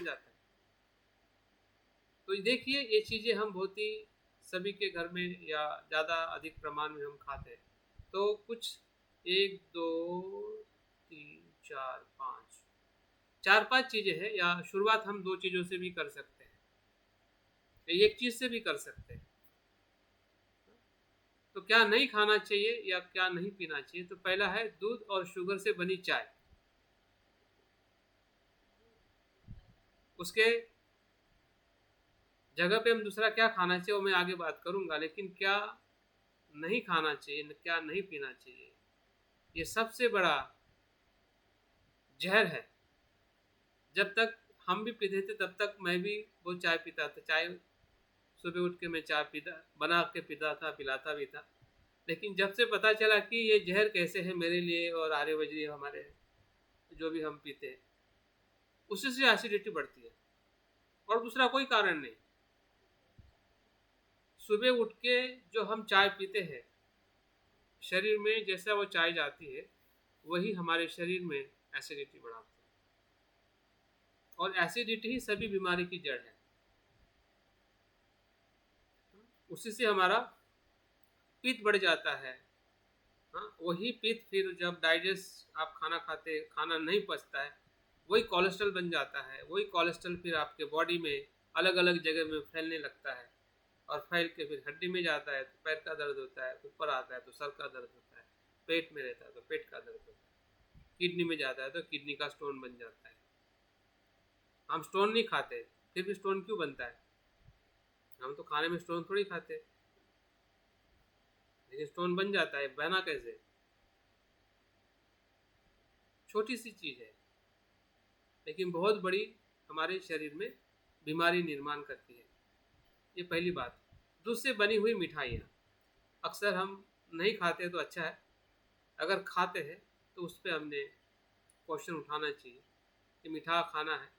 जाता है। तो देखिए ये चीज़ें हम बहुत ही सभी के घर में या ज़्यादा अधिक प्रमाण में हम खाते हैं। तो कुछ 1 2 3 4 5 4-5 चीज़ें हैं, या शुरुआत हम 2 चीज़ों से भी कर सकते हैं, या एक चीज़ से भी कर सकते हैं। तो क्या नहीं खाना चाहिए या क्या नहीं पीना चाहिए? तो पहला है दूध और शुगर से बनी चाय। उसके जगह पे हम दूसरा क्या खाना चाहिए वो मैं आगे बात करूंगा, लेकिन क्या नहीं खाना चाहिए, क्या नहीं पीना चाहिए, ये सबसे बड़ा जहर है। जब तक हम भी पीते थे तब तक मैं भी वो चाय पीता था। चाय सुबह उठ के मैं चाय पीता, बना के पीता था, पिलाता भी था। लेकिन जब से पता चला कि ये जहर कैसे है मेरे लिए और आर्य वजरी हमारे जो भी हम पीते हैं, उसी से एसिडिटी बढ़ती है और दूसरा कोई कारण नहीं। सुबह उठ के जो हम चाय पीते हैं, शरीर में जैसा वो चाय जाती है वही हमारे शरीर में एसिडिटी बढ़ाती है, और एसिडिटी ही सभी बीमारी की जड़ है। उसी से हमारा पित्त बढ़ जाता है। हाँ, वही पित्त फिर जब डाइजेस्ट आप खाना खाते, खाना नहीं पचता है, वही कोलेस्ट्रॉल बन जाता है। वही कोलेस्ट्रॉल फिर आपके बॉडी में अलग अलग जगह में फैलने लगता है, और फैल के फिर हड्डी में जाता है तो पैर का दर्द होता है, ऊपर आता है तो सर का दर्द होता है, पेट में रहता है तो पेट का दर्द होता है, किडनी में जाता है तो किडनी का स्टोन बन जाता है। हम स्टोन नहीं खाते, फिर भी स्टोन क्यों बनता है? हम तो खाने में स्टोन थोड़ी खाते, लेकिन स्टोन बन जाता है। बना कैसे? छोटी सी चीज़ है लेकिन बहुत बड़ी हमारे शरीर में बीमारी निर्माण करती है। ये पहली बात। दूध से बनी हुई मिठाइयाँ अक्सर हम नहीं खाते तो अच्छा है, अगर खाते हैं तो उस पर हमने क्वेश्चन उठाना चाहिए कि मीठा खाना है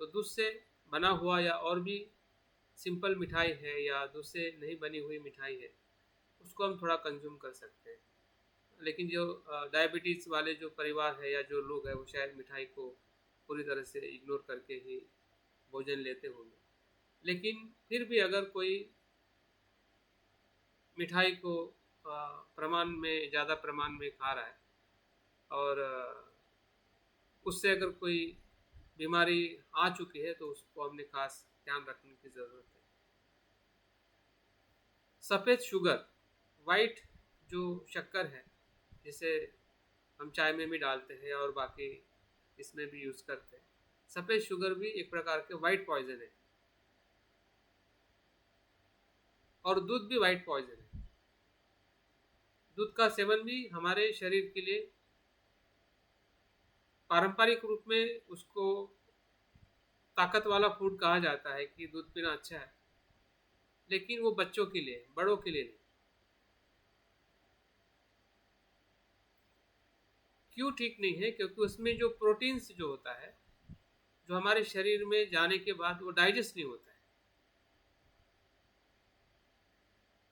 तो दूध से बना हुआ या और भी सिंपल मिठाई है या दूध से नहीं बनी हुई मिठाई है, उसको हम थोड़ा कंज्यूम कर सकते हैं। लेकिन जो डायबिटीज़ वाले जो परिवार है या जो लोग हैं वो शायद मिठाई को पूरी तरह से इग्नोर करके ही भोजन लेते होंगे। लेकिन फिर भी अगर कोई मिठाई को प्रमाण में, ज़्यादा प्रमाण में खा रहा है और उससे अगर कोई बीमारी आ चुकी है तो उसको हमने खास ध्यान रखने की ज़रूरत है। सफ़ेद शुगर, वाइट जो शक्कर है जिसे हम चाय में भी डालते हैं और बाकी इसमें भी यूज़ करते हैं, सफ़ेद शुगर भी एक प्रकार के वाइट पॉइजन है, और दूध भी वाइट पॉइजन है। दूध का सेवन भी हमारे शरीर के लिए पारंपरिक रूप में उसको ताकत वाला फूड कहा जाता है कि दूध पीना अच्छा है, लेकिन वो बच्चों के लिए, बड़ों के लिए नहीं। क्यों ठीक नहीं है? क्योंकि उसमें जो प्रोटीन्स जो होता है, जो हमारे शरीर में जाने के बाद वो डाइजेस्ट नहीं होता है,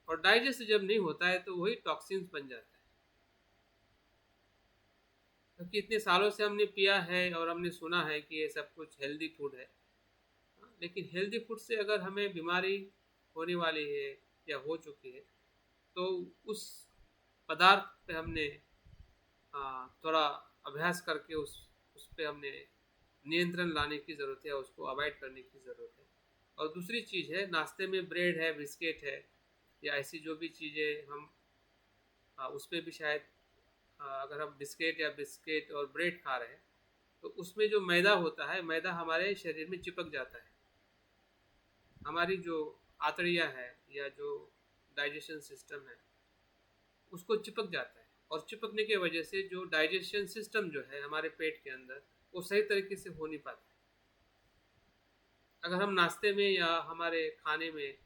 और डाइजेस्ट जब नहीं होता है तो वही टॉक्सिन्स बन जाता है। क्योंकि इतने सालों से हमने पिया है और हमने सुना है कि ये सब कुछ हेल्दी फूड है, लेकिन हेल्दी फूड से अगर हमें बीमारी होने वाली है या हो चुकी है तो उस पदार्थ पे हमने थोड़ा अभ्यास करके उस पे हमने नियंत्रण लाने की ज़रूरत है, उसको अवॉइड करने की ज़रूरत है। और दूसरी चीज़ है, नाश्ते में ब्रेड है, बिस्किट है, या ऐसी जो भी चीज़ें हम उस पर भी शायद अगर हम बिस्किट और ब्रेड खा रहे हैं तो उसमें जो मैदा होता है, मैदा हमारे शरीर में चिपक जाता है। हमारी जो आंतड़ियाँ है या जो डाइजेशन सिस्टम है उसको चिपक जाता है, और चिपकने की वजह से जो डाइजेशन सिस्टम जो है हमारे पेट के अंदर वो सही तरीके से हो नहीं पाता। अगर हम नाश्ते में या हमारे खाने में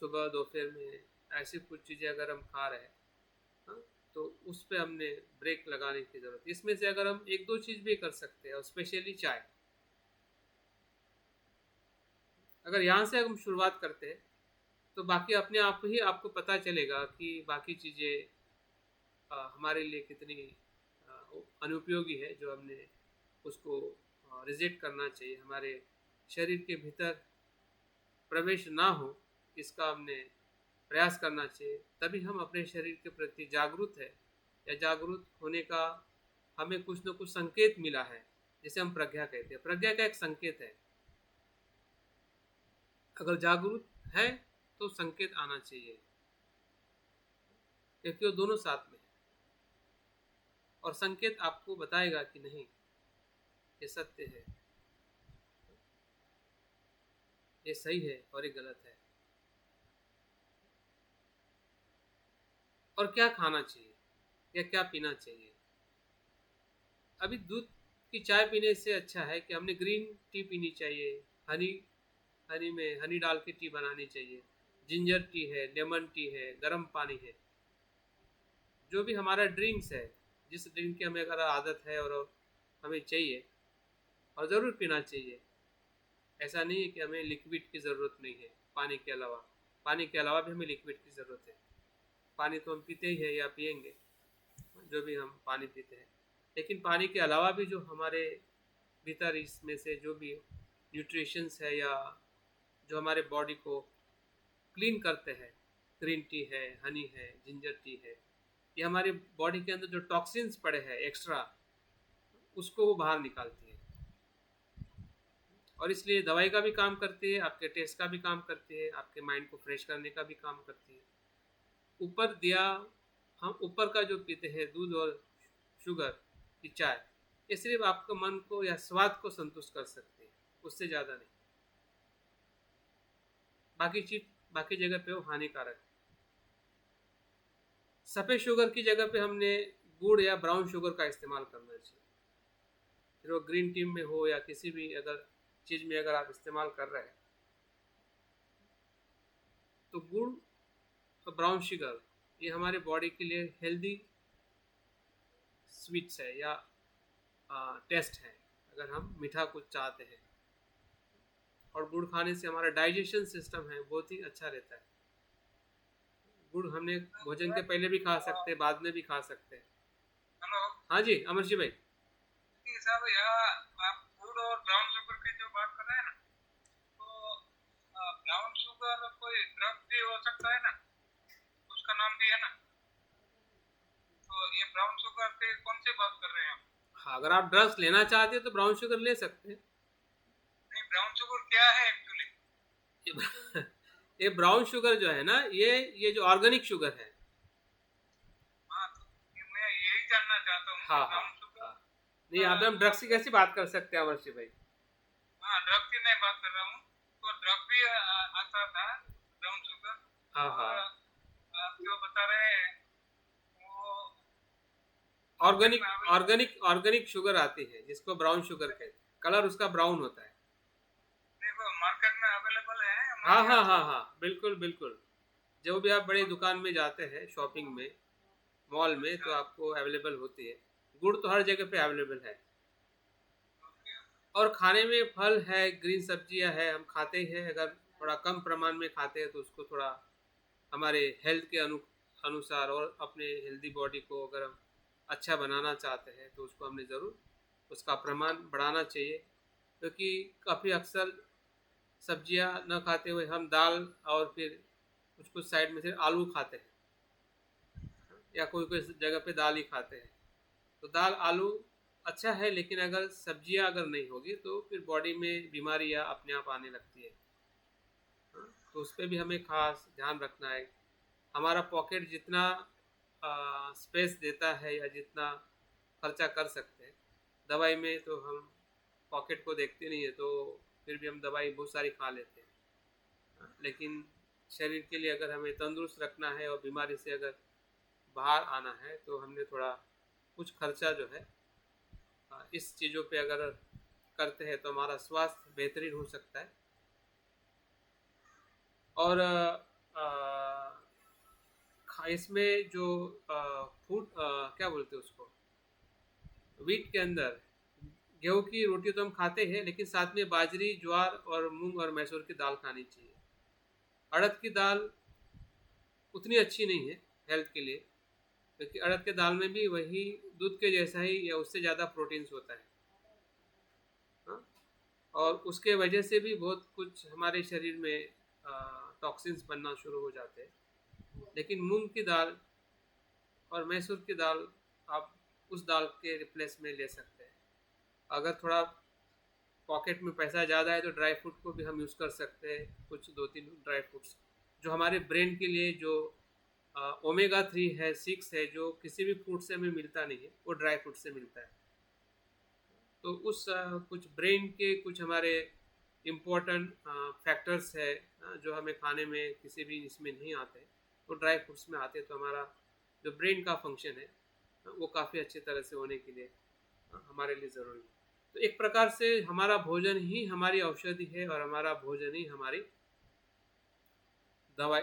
सुबह दोपहर में ऐसी कुछ चीज़ें अगर हम खा रहे हैं, हाँ, तो उस पर हमने ब्रेक लगाने की ज़रूरत है। इसमें से अगर हम एक दो चीज़ भी कर सकते हैं, और स्पेशली चाय, अगर यहाँ से हम शुरुआत करते हैं तो बाकी अपने आप ही आपको पता चलेगा कि बाकी चीज़ें हमारे लिए कितनी अनुपयोगी है जो हमने उसको रिजेक्ट करना चाहिए, हमारे शरीर के भीतर प्रवेश ना हो, इसका हमने प्रयास करना चाहिए। तभी हम अपने शरीर के प्रति जागरूक है, या जागरूक होने का हमें कुछ न कुछ संकेत मिला है, जिसे हम प्रज्ञा कहते हैं। प्रज्ञा का एक संकेत है, अगर जागरूक है तो संकेत आना चाहिए, क्योंकि वो दोनों साथ में है। और संकेत आपको बताएगा कि नहीं, ये सत्य है, ये सही है और ये गलत है। और क्या खाना चाहिए या क्या पीना चाहिए। अभी दूध की चाय पीने से अच्छा है कि हमने ग्रीन टी पीनी चाहिए, हनी हनी में हनी डाल के टी बनानी चाहिए, जिंजर टी है, लेमन टी है, गर्म पानी है, जो भी हमारा ड्रिंक्स है, जिस ड्रिंक की हमें अगर आदत है और हमें चाहिए, और ज़रूर पीना चाहिए। ऐसा नहीं है कि हमें लिक्विड की ज़रूरत नहीं है, पानी के अलावा। पानी के अलावा भी हमें लिक्विड की ज़रूरत है। पानी तो हम पीते ही है या पिएंगे, जो भी हम पानी पीते हैं, लेकिन पानी के अलावा भी जो हमारे भीतर इसमें से जो भी न्यूट्रिशंस है, या जो हमारे बॉडी को क्लीन करते हैं, ग्रीन टी है, हनी है, जिंजर टी है, ये हमारी बॉडी के अंदर जो टॉक्सिन्स पड़े हैं एक्स्ट्रा, उसको वो बाहर निकालती है। और इसलिए दवाई का भी काम करती है, आपके टेस्ट का भी काम करती है, आपके माइंड को फ्रेश करने का भी काम करती है। ऊपर दिया, हम ऊपर का जो पीते हैं दूध और शुगर की चाय, ये सिर्फ आपके मन को या स्वाद को संतुष्ट कर सकती है, उससे ज़्यादा नहीं। बाकी चीज बाकी जगह पे वो हानिकारक है। सफ़ेद शुगर की जगह पे हमने गुड़ या ब्राउन शुगर का इस्तेमाल करना चाहिए। फिर वो ग्रीन टी में हो या किसी भी अगर चीज़ में अगर आप इस्तेमाल कर रहे हैं, तो गुड़ और ब्राउन शुगर ये हमारे बॉडी के लिए हेल्दी स्वीट्स है या टेस्ट है, अगर हम मीठा कुछ चाहते हैं। और गुड़ खाने से हमारा डाइजेशन सिस्टम है बहुत ही अच्छा रहता है। गुड़ हमने भोजन के पहले भी खा सकते हैं, बाद में भी खा सकते हैं। हेलो। हाँ जी अमर जी भाई। जी साहब, यहाँ आप गुड़ और ब्राउन शुगर की जो बात कर रहे हैं ना, तो ब्राउन शुगर कोई ड्रग भी हो सकता है ना, उसका नाम भी है ना। तो ये ब्राउन शुगर की कौन सी बात कर रहे हैं आप? हाँ, अगर आप ड्रग्स लेना चाहते हैं तो ब्राउन शुगर ले सकते हैं। नहीं, ब्राउन शुगर क्या है एक्चुअली? ये ये ब्राउन शुगर जो है ना, ये जो ऑर्गेनिक शुगर है। हाँ, तो मैं यही जानना चाहता हूँ कि हाँ हाँ ब्राउन शुगर। हाँ। नहीं, यहाँ पे हम ड्रग्स की कैसी बात कर सकते हैं अमर जी भाई। हाँ, ड्रग की मैं बात कर रहा हूँ। तो ड्रग भी आता था ब्राउन शुगर। हाँ और हाँ, आप जो बता रहे हैं वो मार्केट ऑर्गेनिक में अवेलेबल। ऑर्गेनिक ऑर्गेनिक शुगर आती है, जिसको ब्राउन शुगर कहते हैं। कलर उसका ब्राउन होता है। नहीं, वो मार्केट में अवेलेबल है हाँ हमारे हाँ यहाँ हाँ तो। हाँ, बिल्कुल बिल्कुल। जो भी आप बड़ी दुकान में जाते हैं, शॉपिंग में, मॉल में, तो अच्छा। आपको अवेलेबल होती है। गुड़ तो हर जगह पे अवेलेबल है। ओके। और खाने में फल है, ग्रीन सब्जियां है, हम खाते हैं। अगर थोड़ा कम प्रमाण में खाते हैं तो उसको थोड़ा हमारे हेल्थ के अनुसार, और अपने हेल्दी बॉडी को अगर हम अच्छा बनाना चाहते हैं तो उसको हमने ज़रूर उसका प्रमाण बढ़ाना चाहिए। क्योंकि काफ़ी अक्सर सब्जियां न खाते हुए हम दाल और फिर कुछ कुछ साइड में से आलू खाते हैं, या कोई कोई जगह पे दाल ही खाते हैं। तो दाल आलू अच्छा है, लेकिन अगर सब्जियां अगर नहीं होगी तो फिर बॉडी में बीमारियां अपने आप आने लगती है। तो उस पर भी हमें खास ध्यान रखना है। हमारा पॉकेट जितना स्पेस देता है या जितना खर्चा कर सकते हैं दवाई में, तो हम पॉकेट को देखते नहीं है, तो फिर भी हम दवाई बहुत सारी खा लेते हैं। लेकिन शरीर के लिए अगर हमें तंदुरुस्त रखना है और बीमारी से अगर बाहर आना है, तो हमने थोड़ा कुछ खर्चा जो है इस चीज़ों पे अगर करते हैं तो हमारा स्वास्थ्य बेहतरीन हो सकता है। और इसमें जो फूड क्या बोलते हैं उसको, वीट के अंदर गेहूं की रोटी तो हम खाते हैं, लेकिन साथ में बाजरी, ज्वार और मूंग और मैसूर की दाल खानी चाहिए। अड़द की दाल उतनी अच्छी नहीं है हेल्थ के लिए, क्योंकि अड़द के दाल में भी वही दूध के जैसा ही या उससे ज़्यादा प्रोटीन्स होता है। और उसके वजह से भी बहुत कुछ हमारे शरीर में टॉक्सिन्स बनना शुरू हो जाते हैं। लेकिन मूंग की दाल और मैसूर की दाल आप उस दाल के रिप्लेस में ले सकते हैं। अगर थोड़ा पॉकेट में पैसा ज़्यादा है तो ड्राई फ्रूट को भी हम यूज़ कर सकते हैं, कुछ 2-3 ड्राई फ्रूट्स जो हमारे ब्रेन के लिए जो ओमेगा 3 है, 6 है, जो किसी भी फ्रूट से हमें मिलता नहीं है, वो ड्राई फ्रूट से मिलता है। तो उस कुछ ब्रेन के कुछ हमारे इम्पोर्टेंट फैक्टर्स है जो हमें खाने में किसी भी इसमें नहीं आते, तो ड्राई फ्रूट्स में आते, तो हमारा जो ब्रेन का फंक्शन है वो काफ़ी अच्छी तरह से होने के लिए हमारे लिए ज़रूरी है। तो एक प्रकार से हमारा भोजन ही हमारी औषधि है और हमारा भोजन ही हमारी दवाई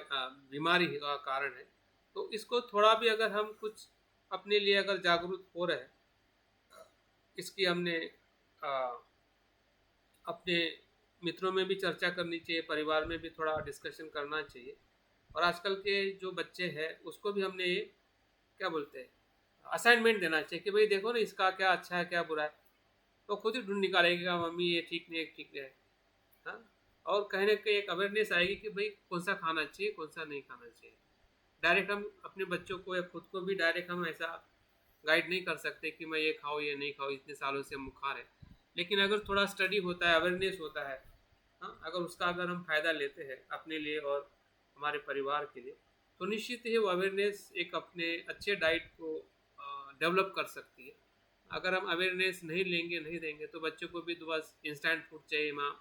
बीमारी का कारण है। तो इसको थोड़ा भी अगर हम कुछ अपने लिए अगर जागरूक हो रहे हैं, इसकी हमने अपने मित्रों में भी चर्चा करनी चाहिए, परिवार में भी थोड़ा डिस्कशन करना चाहिए। और आजकल के जो बच्चे हैं उसको भी हमने ये क्या बोलते हैं असाइनमेंट देना चाहिए कि भाई देखो ना इसका क्या अच्छा है क्या बुरा है, तो खुद ही ढूंढ निकालेगा मम्मी ये ठीक नहीं है ठीक है। हाँ, और कहीं ना कहीं एक अवेयरनेस आएगी कि भाई कौन सा खाना चाहिए कौन सा नहीं खाना चाहिए। डायरेक्ट हम अपने बच्चों को या खुद को भी डायरेक्ट हम ऐसा गाइड नहीं कर सकते कि मैं ये खाऊँ ये नहीं खाऊँ, इतने सालों से हम खा रहे। लेकिन अगर थोड़ा स्टडी होता है, अवेयरनेस होता है, हाँ, अगर उसका अगर हम फ़ायदा लेते हैं अपने लिए और हमारे परिवार के लिए, तो निश्चित ही वो अवेयरनेस एक अपने अच्छे डाइट को डेवलप कर सकती है। अगर हम अवेयरनेस नहीं लेंगे नहीं देंगे तो बच्चों को भी तो बस इंस्टेंट फूड चाहिए माँ,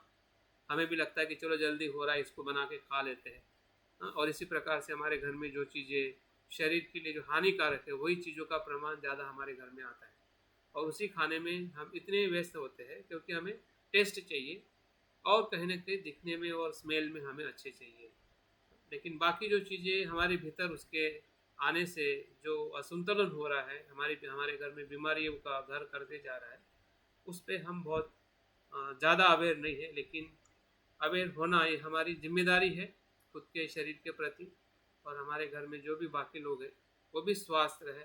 हमें भी लगता है कि चलो जल्दी हो रहा है इसको बना के खा लेते हैं। हाँ, और इसी प्रकार से हमारे घर में जो चीज़ें शरीर के लिए जो हानिकारक है वही चीज़ों का प्रमाण ज़्यादा हमारे घर में आता है। और उसी खाने में हम इतने व्यस्त होते हैं क्योंकि हमें टेस्ट चाहिए और कहीं ना कहीं दिखने में और स्मेल में हमें अच्छे चाहिए। लेकिन बाकी जो चीज़ें हमारे भीतर उसके आने से जो असंतुलन हो रहा है, हमारे घर में बीमारियों का घर करते जा रहा है, उस पर हम बहुत ज़्यादा अवेयर नहीं है। लेकिन अवेयर होना ये हमारी जिम्मेदारी है खुद के शरीर के प्रति। और हमारे घर में जो भी बाकी लोग हैं वो भी स्वस्थ रहे,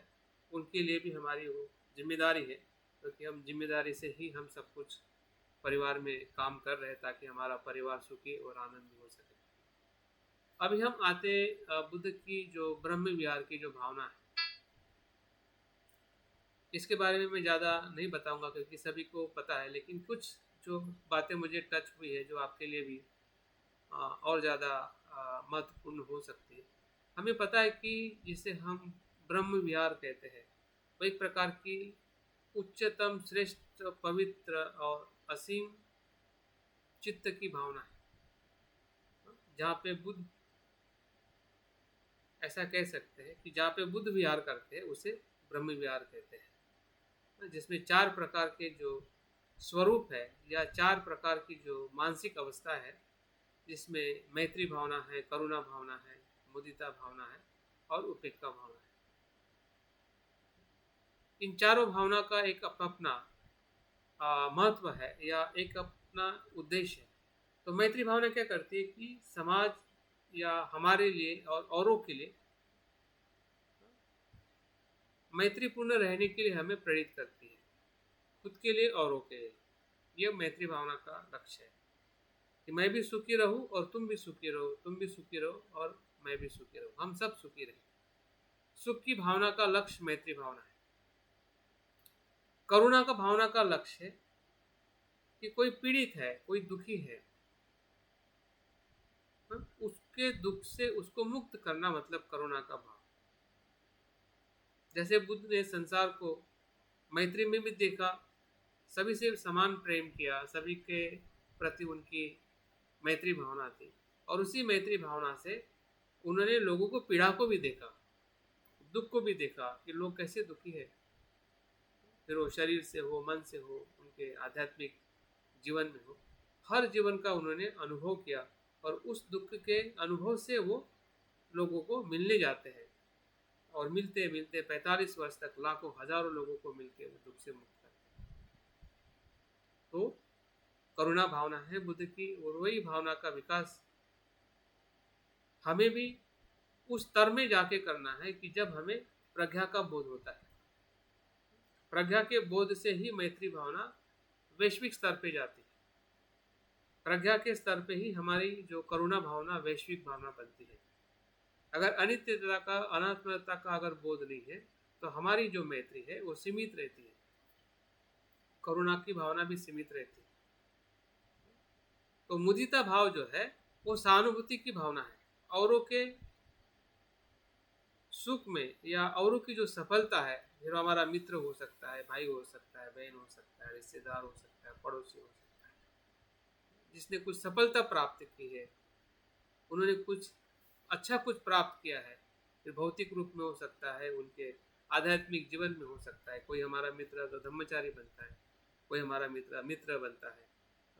उनके लिए भी हमारी वो जिम्मेदारी है, क्योंकि हम जिम्मेदारी से ही हम सब कुछ परिवार में काम कर रहे हैं ताकि हमारा परिवार सुखी और आनंदी हो सके। अभी हम आते बुद्ध की जो ब्रह्म विहार की जो भावना है, इसके बारे में मैं ज़्यादा नहीं बताऊंगा क्योंकि सभी को पता है। लेकिन कुछ जो बातें मुझे टच हुई है जो आपके लिए भी और ज़्यादा महत्वपूर्ण हो सकती है। हमें पता है कि जिसे हम ब्रह्म विहार कहते हैं वो एक प्रकार की उच्चतम श्रेष्ठ पवित्र और असीम चित्त की भावना है, जहाँ पे बुद्ध ऐसा कह सकते हैं कि जहाँ पे बुद्ध विहार करते हैं उसे ब्रह्म विहार कहते हैं, जिसमें 4 प्रकार के जो स्वरूप है या 4 प्रकार की जो मानसिक अवस्था है, जिसमें मैत्री भावना है, करुणा भावना है, मुदिता भावना है और उपेक्षा भावना है। इन चारों भावना का एक अपना महत्व है या एक अपना उद्देश्य है। तो मैत्री भावना क्या करती है कि समाज या हमारे लिए और औरों के लिए मैत्रीपूर्ण रहने के लिए हमें प्रेरित करती है, खुद के लिए औरों के लिए। यह मैत्री भावना का लक्ष्य है कि मैं भी सुखी रहूं और तुम भी सुखी रहो, तुम भी सुखी रहो और मैं भी सुखी रहूं, हम सब सुखी रहें। सुख की भावना का लक्ष्य मैत्री भावना है। करुणा का भावना का लक्ष्य है कि कोई पीड़ित है, कोई दुखी है, उसके दुख से उसको मुक्त करना, मतलब करुणा का भाव। जैसे बुद्ध ने संसार को मैत्री में भी देखा, सभी से समान प्रेम किया, सभी के प्रति उनकी मैत्री भावना थी। और उसी मैत्री भावना से उन्होंने लोगों को पीड़ा को भी देखा, दुख को भी देखा कि लोग कैसे दुखी है, फिर वो शरीर से हो, मन से हो, उनके आध्यात्मिक जीवन में हो, हर जीवन का उन्होंने अनुभव किया। और उस दुख के अनुभव से वो लोगों को मिलने जाते हैं और मिलते मिलते 45 वर्ष तक लाखों हजारों लोगों को मिलकर वो दुख से मुक्त करते हैं। तो करुणा भावना है बुद्ध की, और वही भावना का विकास हमें भी उस स्तर में जाके करना है कि जब हमें प्रज्ञा का बोध होता है। प्रज्ञा के बोध से ही मैत्री भावना वैश्विक स्तर पे जाती है। प्रज्ञा के स्तर पे ही हमारी जो करुणा भावना वैश्विक भावना बनती है। अगर अनित्यता का, अनात्मता का अगर बोध नहीं है तो हमारी जो मैत्री है वो सीमित रहती है, करुणा की भावना भी सीमित रहती है। तो मुदिता भाव जो है वो सहानुभूति की भावना है, औरों के सुख में या औरों की जो सफलता है, फिर हमारा मित्र हो सकता है, भाई हो सकता है, बहन हो सकता है, रिश्तेदार हो सकता है, पड़ोसी हो सकता है, जिसने कुछ सफलता प्राप्त की है, उन्होंने कुछ अच्छा कुछ प्राप्त किया है, फिर भौतिक रूप में हो सकता है, उनके आध्यात्मिक जीवन में हो सकता है। कोई हमारा मित्र तो ब्रह्मचारी बनता है, कोई हमारा मित्र मित्र बनता है,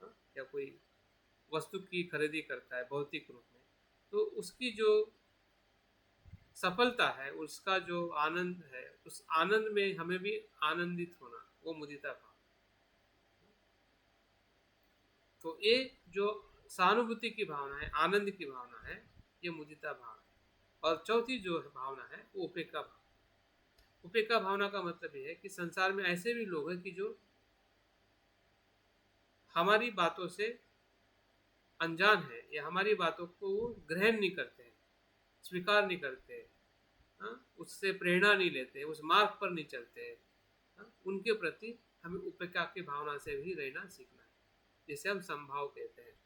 हाँ? या कोई वस्तु की खरीदी करता है भौतिक रूप में, तो उसकी जो सफलता है, उसका जो आनंद है, उस आनंद में हमें भी आनंदित होना, वो मुदिता भाव। तो ये जो सहानुभूति की भावना है, आनंद की भावना है, ये मुदिता भाव है। और चौथी जो भावना है वो उपेक्षा भाव। उपेक्षा भावना का मतलब ये है कि संसार में ऐसे भी लोग हैं कि जो हमारी बातों से अनजान है या हमारी बातों को ग्रहण नहीं करते हैं, स्वीकार नहीं करते हैं, हाँ? उससे प्रेरणा नहीं लेते, उस मार्ग पर नहीं चलते हैं, हाँ? उनके प्रति हमें उपेक्षा की भावना से भी रहना सीखना है, जिसे हम समभाव कहते हैं।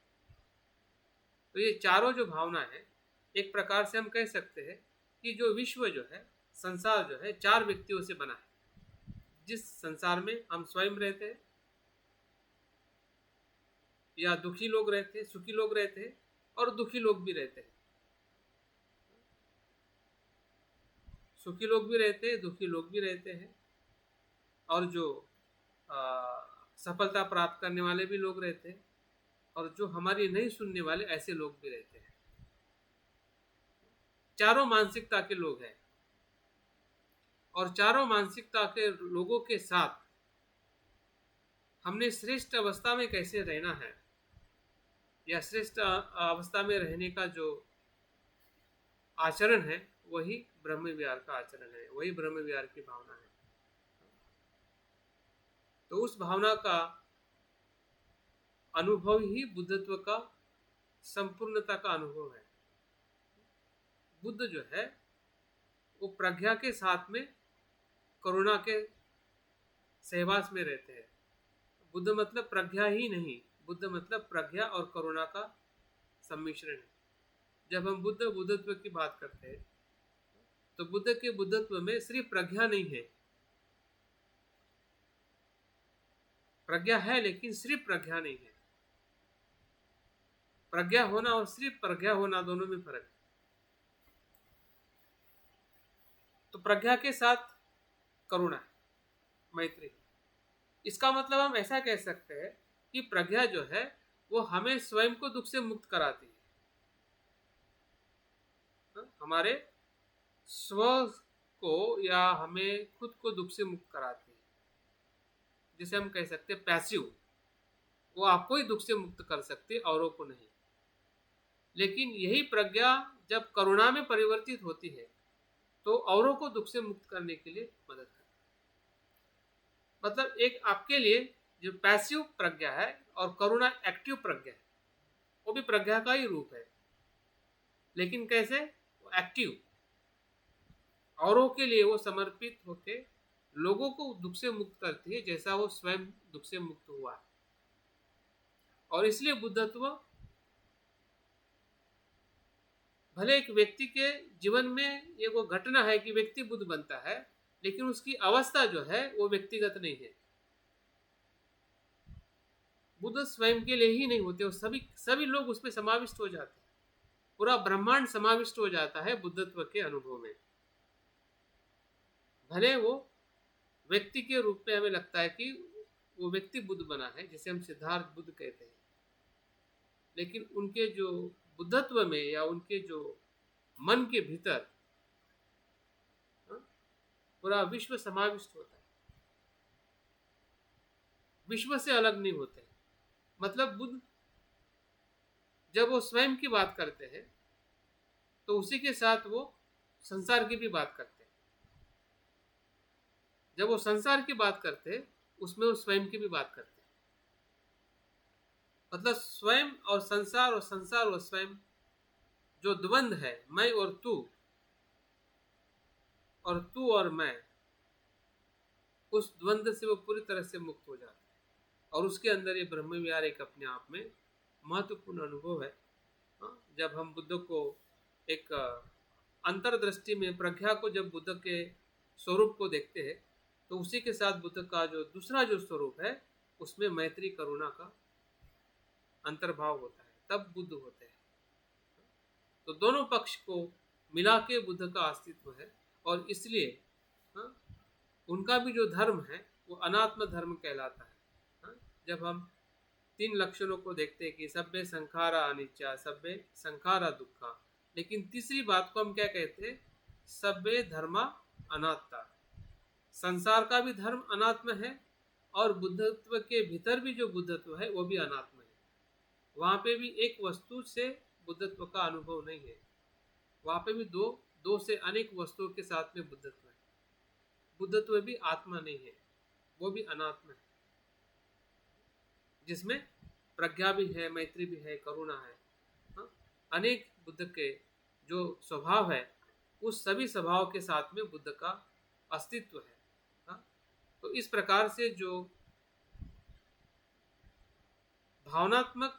तो ये चारों जो भावना है, एक प्रकार से हम कह सकते हैं कि जो विश्व जो है, संसार जो है, चार व्यक्तियों से बना है। जिस संसार में हम स्वयं रहते हैं, या दुखी लोग रहते हैं, सुखी लोग रहते हैं, और दुखी लोग भी रहते हैं। सुखी लोग भी रहते हैं, दुखी लोग भी रहते हैं, और जो सफलता प्राप्त करने वाले भी लोग रहते हैं, और जो हमारी नहीं सुनने वाले ऐसे लोग भी रहते हैं। चारों मानसिकता के लोग हैं, और चारों मानसिकता के लोगों के साथ हमने श्रेष्ठ अवस्था में कैसे रहना है, या श्रेष्ठ अवस्था में रहने का जो आचरण है, वही ब्रह्म विहार का आचरण है, वही ब्रह्म विहार की भावना है। तो उस भावना का अनुभव ही बुद्धत्व का संपूर्णता का अनुभव है। बुद्ध जो है वो प्रज्ञा के साथ में करुणा के सहवास में रहते हैं। बुद्ध मतलब प्रज्ञा ही नहीं, बुद्ध मतलब प्रज्ञा और करुणा का सम्मिश्रण है। जब हम बुद्धत्व की बात करते हैं तो बुद्ध के बुद्धत्व में सिर्फ प्रज्ञा नहीं है, प्रज्ञा है लेकिन सिर्फ प्रज्ञा नहीं है। प्रज्ञा होना और सिर्फ प्रज्ञा होना दोनों में फर्क है। तो प्रज्ञा के साथ करुणा है, मैत्री। इसका मतलब हम ऐसा कह सकते हैं कि प्रज्ञा जो है वो हमें स्वयं को दुख से मुक्त कराती है, हमारे स्व को या हमें खुद को दुख से मुक्त कराती है, जिसे हम कह सकते हैं पैसिव। वो आपको ही दुख से मुक्त कर सकती है, औरों को नहीं। लेकिन यही प्रज्ञा जब करुणा में परिवर्तित होती है तो औरों को दुख से मुक्त करने के लिए मदद करती है। मतलब एक आपके लिए जो पैसिव प्रज्ञा है और करुणा एक्टिव प्रज्ञा है, वो भी प्रज्ञा का ही रूप है, लेकिन कैसे? वो एक्टिव, औरों के लिए वो समर्पित होके लोगों को दुख से मुक्त करती है, जैसा वो स्वयं दुख से मुक्त हुआ। और इसलिए बुद्धत्व भले एक व्यक्ति के जीवन में ये वो घटना है कि व्यक्ति बुद्ध बनता है, लेकिन उसकी अवस्था जो है वो व्यक्तिगत नहीं है। बुद्ध स्वयं के लिए ही नहीं होते, वो सभी लोग उसमें समाविष्ट हो जाते हैं। पूरा ब्रह्मांड समाविष्ट हो जाता है बुद्धत्व के अनुभव में। भले वो व्यक्ति के रूप में हमें लगता है कि वो व्यक्ति बुद्ध बना है, जिसे हम सिद्धार्थ बुद्ध कहते हैं, लेकिन उनके जो बुद्धत्व में या उनके जो मन के भीतर पूरा विश्व समाविष्ट होता है, विश्व से अलग नहीं होते। मतलब बुद्ध जब वो स्वयं की बात करते हैं तो उसी के साथ वो संसार की भी बात करते हैं। जब वो संसार की बात करते हैं उसमें वो स्वयं की भी बात करते हैं। मतलब स्वयं और संसार और स्वयं जो द्वंद्व है, मैं और तू और मैं, उस द्वंद्व से वो पूरी तरह से मुक्त हो जाता है। और उसके अंदर ये ब्रह्म विहार एक अपने आप में महत्वपूर्ण अनुभव है। हाँ, जब हम बुद्ध को एक अंतर्दृष्टि में प्रज्ञा को जब बुद्ध के स्वरूप को देखते हैं, तो उसी के साथ बुद्ध का जो दूसरा जो स्वरूप है उसमें मैत्री करुणा का अंतर्भाव होता है, तब बुद्ध होते हैं। तो दोनों पक्ष को मिला के बुद्ध का अस्तित्व है। और इसलिए हाँ, उनका भी जो धर्म है वो अनात्म धर्म कहलाता है। हाँ, जब हम 3 लक्षणों को देखते हैं कि सब्बे संखारा अनिच्चा, सब्बे संखारा दुखा, लेकिन तीसरी बात को हम क्या कहते हैं, सब्बे धर्मा अनात्ता। संसार का भी धर्म अनात्म है और बुद्धत्व के भीतर भी जो बुद्धत्व है वो भी अनात्म है। वहाँ पे भी एक वस्तु से बुद्धत्व का अनुभव नहीं है, वहाँ पे भी दो से अनेक वस्तुओं के साथ में बुद्धत्व है। बुद्धत्व भी आत्मा नहीं है, वो भी अनात्म है, जिसमें प्रज्ञा भी है, मैत्री भी है, करुणा है। हाँ? अनेक बुद्ध के जो स्वभाव है उस सभी स्वभाव के साथ में बुद्ध का अस्तित्व है। हाँ? तो इस प्रकार से जो भावनात्मक,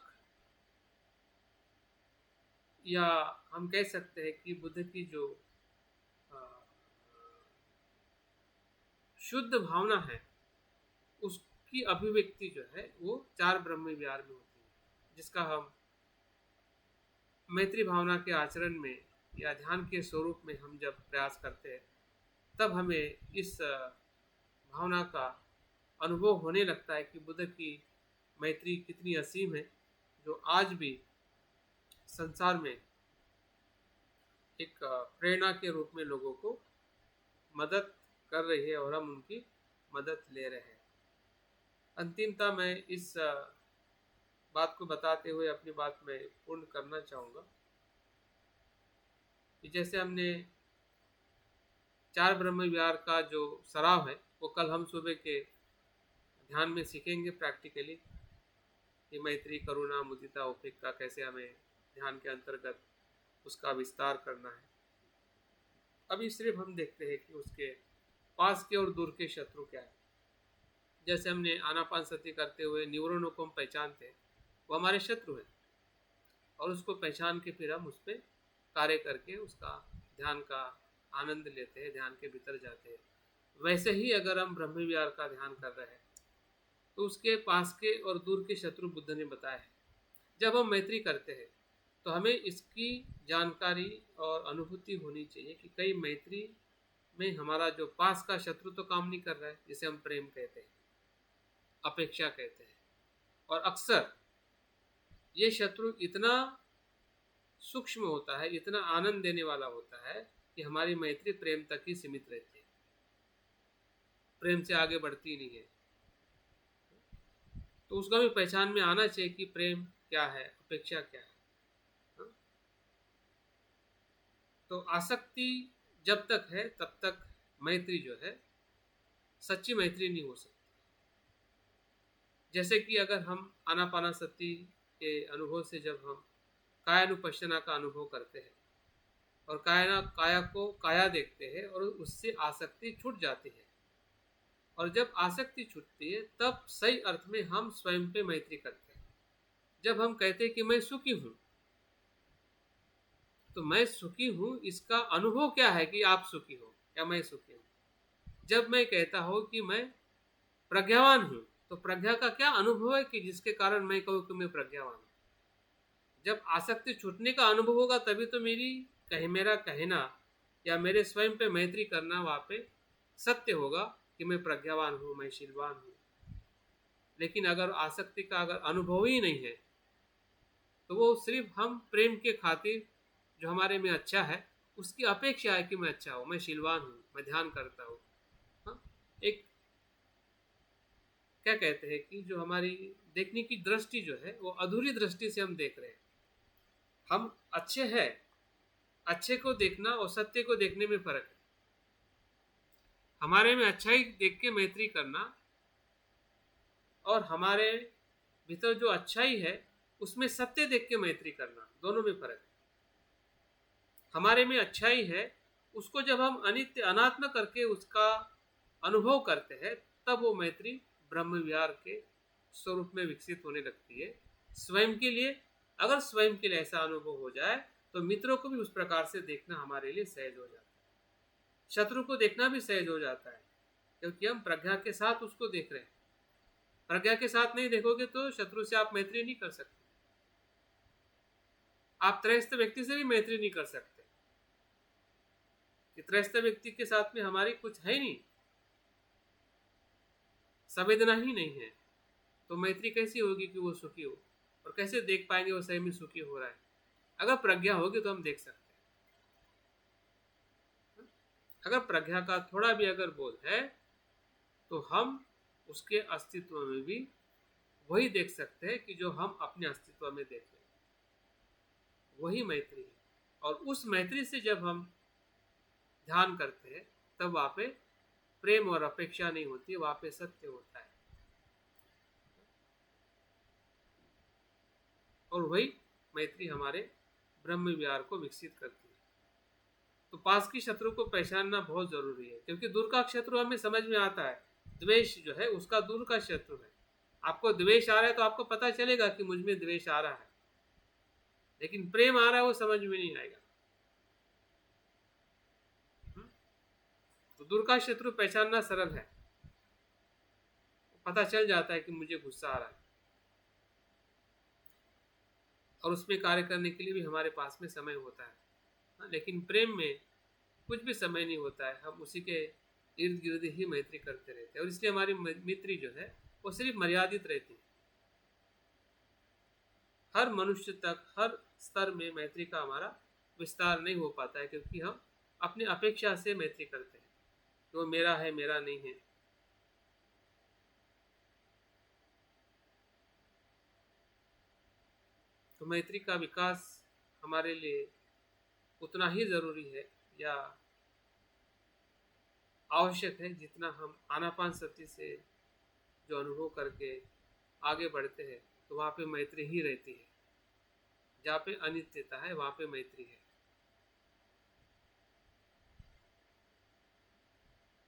या हम कह सकते हैं कि बुद्ध की जो शुद्ध भावना है उसकी अभिव्यक्ति जो है वो 4 ब्रह्म विहार में होती है, जिसका हम मैत्री भावना के आचरण में या ध्यान के स्वरूप में हम जब प्रयास करते हैं तब हमें इस भावना का अनुभव होने लगता है कि बुद्ध की मैत्री कितनी असीम है, जो आज भी संसार में एक प्रेरणा के रूप में लोगों को मदद कर रही है और हम उनकी मदद ले रहे हैं। अंतिमता मैं इस बात को बताते हुए अपनी बात में पूर्ण करना चाहूँगा कि जैसे हमने 4 ब्रह्म विहार का जो सराव है वो कल हम सुबह के ध्यान में सीखेंगे प्रैक्टिकली, कि मैत्री करुणा मुदिता उपेक्षा कैसे हमें ध्यान के अंतर्गत उसका विस्तार करना है। अभी सिर्फ हम देखते हैं कि उसके पास के और दूर के शत्रु क्या है। जैसे हमने आनापान सती करते हुए न्यूरॉनों को हम पहचानते हैं, वो हमारे शत्रु हैं, और उसको पहचान के फिर हम उस पर कार्य करके उसका ध्यान का आनंद लेते हैं, ध्यान के भीतर जाते हैं। वैसे ही अगर हम ब्रह्म विहार का ध्यान कर रहे हैं तो उसके पास के और दूर के शत्रु बुद्ध ने बताया है। जब हम मैत्री करते हैं तो हमें इसकी जानकारी और अनुभूति होनी चाहिए कि कई मैत्री में हमारा जो पास का शत्रु तो काम नहीं कर रहा है, जिसे हम प्रेम कहते हैं, अपेक्षा कहते हैं, और अक्सर ये शत्रु इतना सूक्ष्म होता है, इतना आनंद देने वाला होता है कि हमारी मैत्री प्रेम तक ही सीमित रहती है, प्रेम से आगे बढ़ती नहीं है। तो उसका भी पहचान में आना चाहिए कि प्रेम क्या है, अपेक्षा क्या है। तो आसक्ति जब तक है तब तक मैत्री जो है सच्ची मैत्री नहीं हो सकती। जैसे कि अगर हम आनापानासति के अनुभव से जब हम कायानुपश्यना का अनुभव करते हैं और काया को काया देखते हैं और उससे आसक्ति छूट जाती है, और जब आसक्ति छूटती है तब सही अर्थ में हम स्वयं पे मैत्री करते हैं। जब हम कहते हैं कि मैं सुखी हूँ, तो मैं सुखी हूँ इसका अनुभव क्या है कि आप सुखी हो या मैं सुखी हूँ। जब मैं कहता हूँ कि मैं प्रज्ञावान हूँ, तो प्रज्ञा का क्या अनुभव है कि जिसके कारण मैं कहूँ कि मैं प्रज्ञावान हूँ। जब आसक्ति छूटने का अनुभव होगा तभी तो मेरा कहना या मेरे स्वयं पे मैत्री करना वहाँ पे सत्य होगा कि मैं प्रज्ञावान हूँ, मैं शीलवान हूँ। लेकिन अगर आसक्ति का अगर अनुभव ही नहीं है तो वो सिर्फ हम प्रेम के खातिर जो हमारे में अच्छा है उसकी अपेक्षा है कि मैं अच्छा हूँ, मैं शीलवान हूँ, मैं ध्यान करता हूँ। हाँ, एक क्या कहते हैं कि जो हमारी देखने की दृष्टि जो है वो अधूरी दृष्टि से हम देख रहे हैं। हम अच्छे हैं, अच्छे को देखना और सत्य को देखने में फर्क है। हमारे में अच्छाई देख के मैत्री करना और हमारे भीतर जो अच्छाई है उसमें सत्य देख के मैत्री करना, दोनों में फर्क है। हमारे में अच्छाई है, उसको जब हम अनित्य अनात्म करके उसका अनुभव करते हैं, तब वो मैत्री ब्रह्म विहार के स्वरूप में विकसित होने लगती है स्वयं के लिए। अगर स्वयं के लिए ऐसा अनुभव हो जाए तो मित्रों को भी उस प्रकार से देखना हमारे लिए सहज हो जाता है, शत्रु को देखना भी सहज हो जाता है, क्योंकि हम प्रज्ञा के साथ उसको देख रहे हैं। प्रज्ञा के साथ नहीं देखोगे तो शत्रु से आप मैत्री नहीं कर सकते, आप त्रयस्थ व्यक्ति से भी मैत्री नहीं कर सकते, कि त्रयस्थ व्यक्ति के साथ में हमारी कुछ है नहीं, संवेदना ही नहीं है, तो मैत्री कैसी होगी कि वो सुखी हो, और कैसे देख पाएंगे वो सही में सुखी हो रहा है। अगर प्रज्ञा होगी तो हम देख सकते हैं। अगर प्रज्ञा का थोड़ा भी अगर बोध है तो हम उसके अस्तित्व में भी वही देख सकते हैं कि जो हम अपने अस्तित्व में देख रहे हैं, वही मैत्री है। और उस मैत्री से जब हम ध्यान करते हैं तब वहां पे प्रेम और अपेक्षा नहीं होती, वहां पे सत्य होता है, और वही मैत्री हमारे ब्रह्म विहार को विकसित करती है। तो पास की शत्रु को पहचानना बहुत जरूरी है, क्योंकि दूर का शत्रु हमें समझ में आता है, द्वेष जो है उसका दूर का शत्रु है। आपको द्वेष आ रहा है तो आपको पता चलेगा कि मुझ में द्वेष आ रहा है, लेकिन प्रेम आ रहा है वो समझ में नहीं आएगा। तो दूर का शत्रु पहचानना सरल है, पता चल जाता है कि मुझे गुस्सा आ रहा है, और उसमें कार्य करने के लिए भी हमारे पास में समय होता है। लेकिन प्रेम में कुछ भी समय नहीं होता है, हम उसी के इर्द गिर्द ही मैत्री करते रहते हैं, और इसलिए हमारी मैत्री जो है वो सिर्फ मर्यादित रहती है। हर मनुष्य तक, हर स्तर में मैत्री का हमारा विस्तार नहीं हो पाता है, क्योंकि हम अपनी अपेक्षा से मैत्री करते हैं, वो मेरा है, मेरा नहीं है। तो मैत्री का विकास हमारे लिए उतना ही जरूरी है या आवश्यक है जितना हम आनापान सती से जो अनुभव करके आगे बढ़ते हैं, तो वहाँ पे मैत्री ही रहती है। जहाँ पे अनित्यता है वहाँ पे मैत्री है।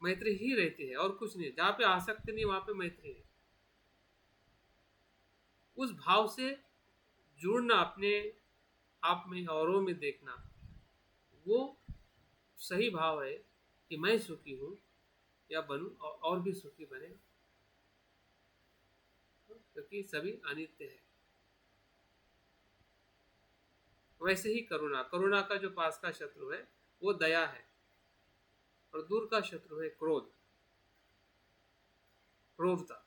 मैत्री ही रहती है और कुछ नहीं। जहाँ पे आसक्ति नहीं वहाँ पे मैत्री है। उस भाव से जुड़ना, अपने आप में औरों में देखना, वो सही भाव है कि मैं सुखी हूँ या बनूं और भी सुखी बने, क्योंकि सभी अनित्य है। वैसे ही करुणा, करुणा का जो पास का शत्रु है वो दया है, और दूर का शत्रु है क्रोध, क्रोधता,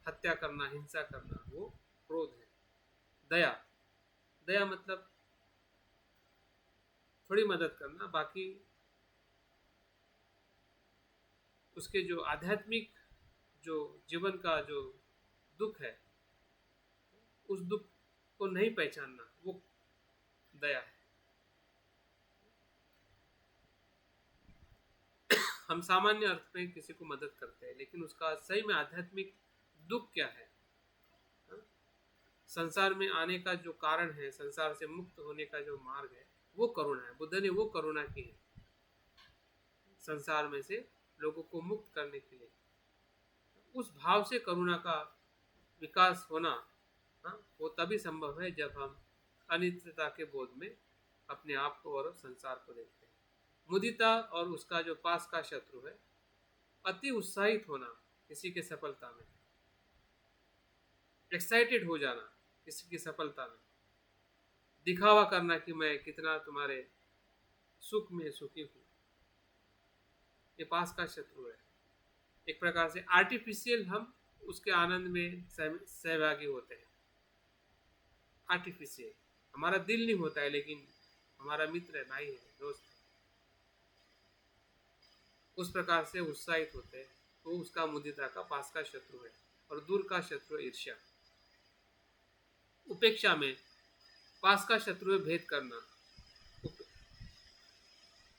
हत्या करना, हिंसा करना, वो क्रोध है। दया, दया मतलब थोड़ी मदद करना, बाकी उसके जो आध्यात्मिक जो जीवन का जो दुख है, उस दुख को नहीं पहचानना, वो दया है। हम सामान्य अर्थ में किसी को मदद करते हैं, लेकिन उसका सही में आध्यात्मिक दुख क्या है, संसार में आने का जो कारण है, संसार से मुक्त होने का जो मार्ग है, वो करुणा है। बुद्ध ने वो करुणा की है, संसार में से लोगों को मुक्त करने के लिए। उस भाव से करुणा का विकास होना वो तभी संभव है जब हम अनित्यता के बोध में अपने आप को और संसार को देखते हैं। मुदिता और उसका जो पास का शत्रु है, अति उत्साहित होना किसी के सफलता में, एक्साइटेड हो जाना किसी की सफलता में, दिखावा करना कि मैं कितना तुम्हारे सुख में सुखी हूँ, ये पास का शत्रु है। एक प्रकार से आर्टिफिशियल हम उसके आनंद में सहभागी होते हैं। आर्टिफिशियल, हमारा दिल नहीं होता है, लेकिन हमारा मित्र है, भाई है, दोस्त है, उस प्रकार से उत्साहित होते हैं। तो उसका मुदिता का पास का शत्रु है। और दूर का शत्रु ईर्ष्या। उपेक्षा में पास का शत्रु है भेद करना,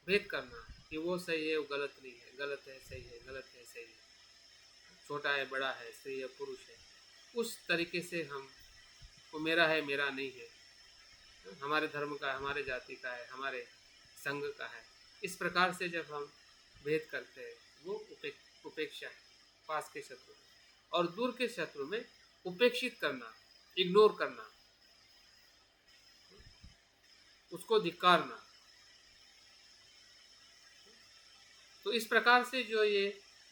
भेद करना कि वो सही है, वो गलत नहीं है, गलत है सही है, गलत है सही है, छोटा है बड़ा है, स्त्री है पुरुष है, उस तरीके से हम, वो मेरा है मेरा नहीं है, हमारे धर्म का है, हमारे जाति का है, हमारे संघ का है, इस प्रकार से जब हम भेद करते हैं वो उपेक्षा है पास के शत्रु में। और दूर के शत्रु में उपेक्षित करना, इग्नोर करना, उसको धिक्कारना। तो इस प्रकार से जो ये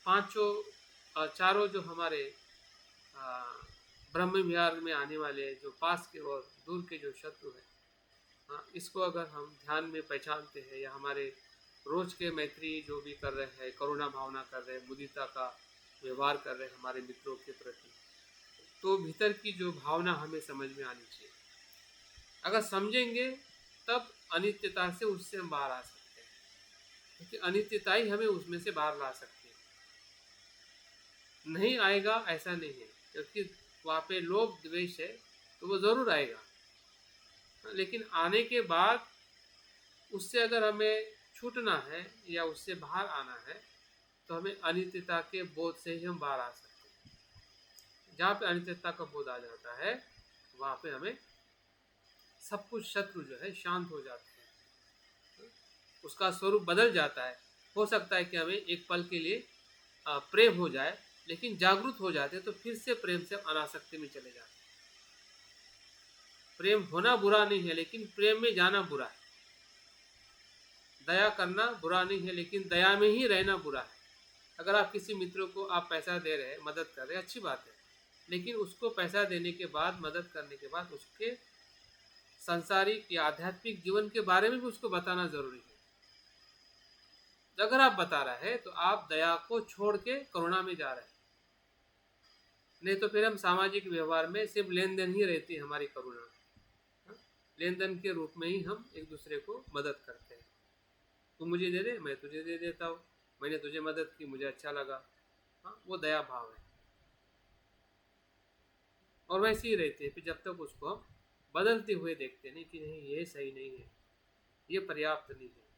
चारों जो हमारे ब्रह्म विहार में आने वाले जो पास के और दूर के जो शत्रु है, इसको अगर हम ध्यान में पहचानते हैं या हमारे रोज के मैत्री जो भी कर रहे हैं, करुणा भावना कर रहे हैं, मुदिता का व्यवहार कर रहे हैं हमारे मित्रों के प्रति, तो भीतर की जो भावना हमें समझ में आनी चाहिए। अगर समझेंगे तब अनित्यता से उससे हम बाहर आ सकते हैं, क्योंकि अनित्यता ही हमें उसमें से बाहर ला सकती है। नहीं आएगा ऐसा नहीं है, क्योंकि वहाँ पे लोभ द्वेष है तो वो ज़रूर आएगा, लेकिन आने के बाद उससे अगर हमें छूटना है या उससे बाहर आना है तो हमें अनित्यता के बोध से ही हम बाहर आ सकते हैं। जहाँ पे अनित्यता का बोध आ जाता है वहाँ पे हमें सब कुछ शत्रु जो है शांत हो जाते हैं, उसका स्वरूप बदल जाता है। हो सकता है कि हमें एक पल के लिए प्रेम हो जाए, लेकिन जागरूक हो जाते हैं तो फिर से प्रेम से अनासक्ति में चले जाते हैं। प्रेम होना बुरा नहीं है, लेकिन प्रेम में जाना बुरा है। दया करना बुरा नहीं है, लेकिन दया में ही रहना बुरा है। अगर आप किसी मित्र को आप पैसा दे रहे हैं, मदद कर रहे हैं, अच्छी बात है, लेकिन उसको पैसा देने के बाद, मदद करने के बाद उसके सांसारिक या आध्यात्मिक जीवन के बारे में भी उसको बताना जरूरी है। अगर आप बता रहे हैं तो आप दया को छोड़ के करुणा में जा रहे हैं। नहीं तो फिर हम सामाजिक व्यवहार में सिर्फ लेन देन ही रहती है हमारी करुणा, लेन देन के रूप में ही हम एक दूसरे को मदद करते हैं। तू मुझे दे दे, मैं तुझे दे देता हूँ, मैंने तुझे मदद की, मुझे अच्छा लगा, वो दया भाव है। और वैसे ही रहते हैं फिर जब तक उसको हम बदलते हुए देखते नहीं कि नहीं ये सही नहीं है, ये पर्याप्त नहीं है,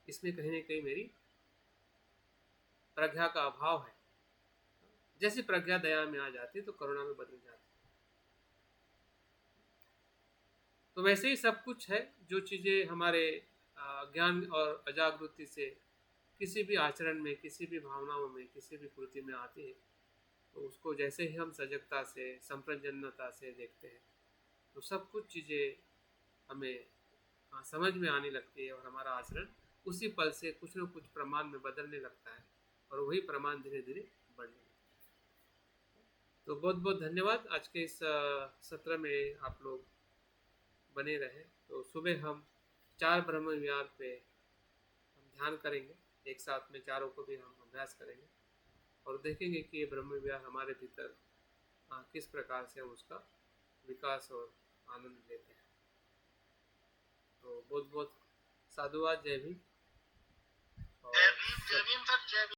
इसमें कहीं ना कहीं मेरी प्रज्ञा का अभाव है। जैसी प्रज्ञा दया में आ जाती है तो करुणा में बदल जाती है। तो वैसे ही सब कुछ है, जो चीज़ें हमारे ज्ञान और अजागृति से किसी भी आचरण में, किसी भी भावनाओं में, किसी भी कृति में आती है, तो उसको जैसे ही हम सजगता से, संप्रजन्यता से देखते हैं तो सब कुछ चीज़ें हमें समझ में आने लगती है और हमारा आचरण उसी पल से कुछ न कुछ प्रमाण में बदलने लगता है और वही प्रमाण धीरे धीरे बढ़ने लगता है। तो बहुत बहुत धन्यवाद। आज के इस सत्र में आप लोग बने रहे। तो सुबह हम 4 ब्रह्म विहार पे हम ध्यान करेंगे, एक साथ में चारों को भी हम अभ्यास करेंगे और देखेंगे कि ये ब्रह्म विहार हमारे भीतर किस प्रकार से हम उसका विकास और आनंद लेते हैं। तो बहुत बहुत साधुवाद। जय भीम। जय भीम सर, जय भीम।